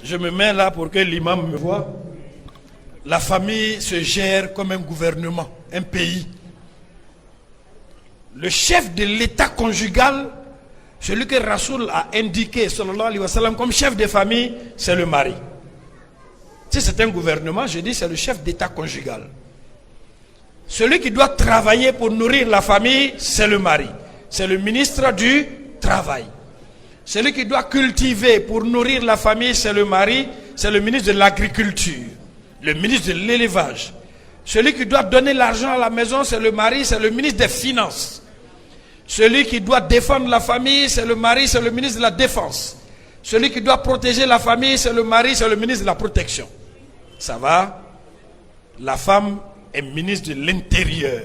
Je me mets là pour que l'imam me voie. La famille se gère comme un gouvernement, un pays. Le chef de l'état conjugal, celui que Rasoul a indiqué, sallallahu alayhi wa sallam, comme chef de famille, c'est le mari. Si c'est un gouvernement, je dis c'est le chef d'état conjugal. Celui qui doit travailler pour nourrir la famille, c'est le mari. C'est le ministre du travail. Celui qui doit cultiver pour nourrir la famille, c'est le mari. C'est le ministre de l'agriculture, le ministre de l'élevage. Celui qui doit donner l'argent à la maison, c'est le mari, c'est le ministre des Finances. Celui qui doit défendre la famille, c'est le mari, c'est le ministre de la Défense. Celui qui doit protéger la famille, c'est le mari, c'est le ministre de la Protection. Ça va? La femme est ministre de l'Intérieur.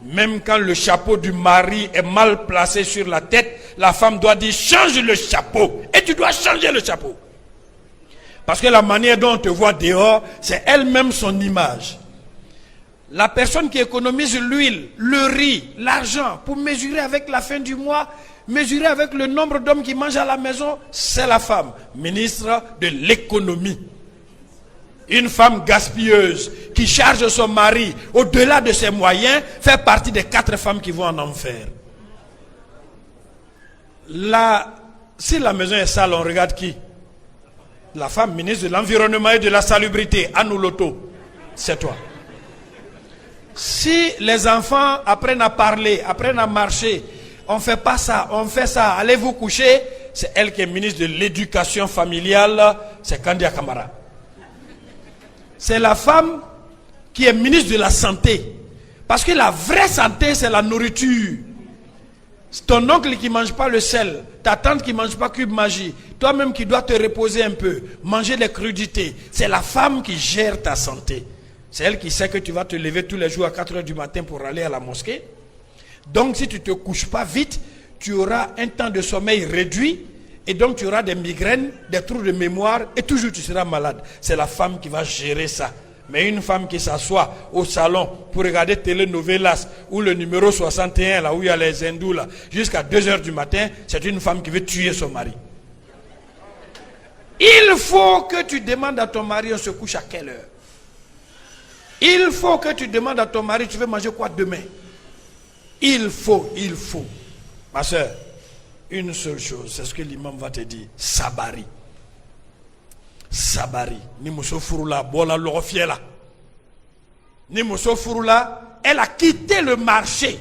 Même quand le chapeau du mari est mal placé sur la tête, la femme doit dire change le chapeau. Et tu dois changer le chapeau. Parce que la manière dont on te voit dehors, c'est elle-même son image. La personne qui économise l'huile, le riz, l'argent, pour mesurer avec la fin du mois, mesurer avec le nombre d'hommes qui mangent à la maison, c'est la femme, ministre de l'économie. Une femme gaspilleuse qui charge son mari au-delà de ses moyens fait partie des 4 femmes qui vont en enfer. Si la maison est sale, on regarde qui? La femme ministre de l'Environnement et de la Salubrité, Anou Loto, c'est toi. Si les enfants apprennent à parler, apprennent à marcher, on ne fait pas ça, on fait ça, allez vous coucher, c'est elle qui est ministre de l'Éducation familiale, c'est Kandia Kamara. C'est la femme qui est ministre de la Santé. Parce que la vraie santé, c'est la nourriture. C'est ton oncle qui ne mange pas le sel, ta tante qui ne mange pas cube magie, toi-même qui dois te reposer un peu, manger des crudités. C'est la femme qui gère ta santé. C'est elle qui sait que tu vas te lever tous les jours à 4 h du matin pour aller à la mosquée. Donc si tu ne te couches pas vite, tu auras un temps de sommeil réduit. Et donc tu auras des migraines, des trous de mémoire et toujours tu seras malade. C'est la femme qui va gérer ça. Mais une femme qui s'assoit au salon pour regarder Telenovelas ou le numéro 61 là où il y a les hindous là jusqu'à 2 h du matin, c'est une femme qui veut tuer son mari. Il faut que tu demandes à ton mari on se couche à quelle heure. Il faut que tu demandes à ton mari tu veux manger quoi demain. Il faut. Ma soeur, une seule chose, c'est ce que l'imam va te dire. Sabari. Sabari. Ni muso furula, bola lorofiela. Ni muso furula, elle a quitté le marché.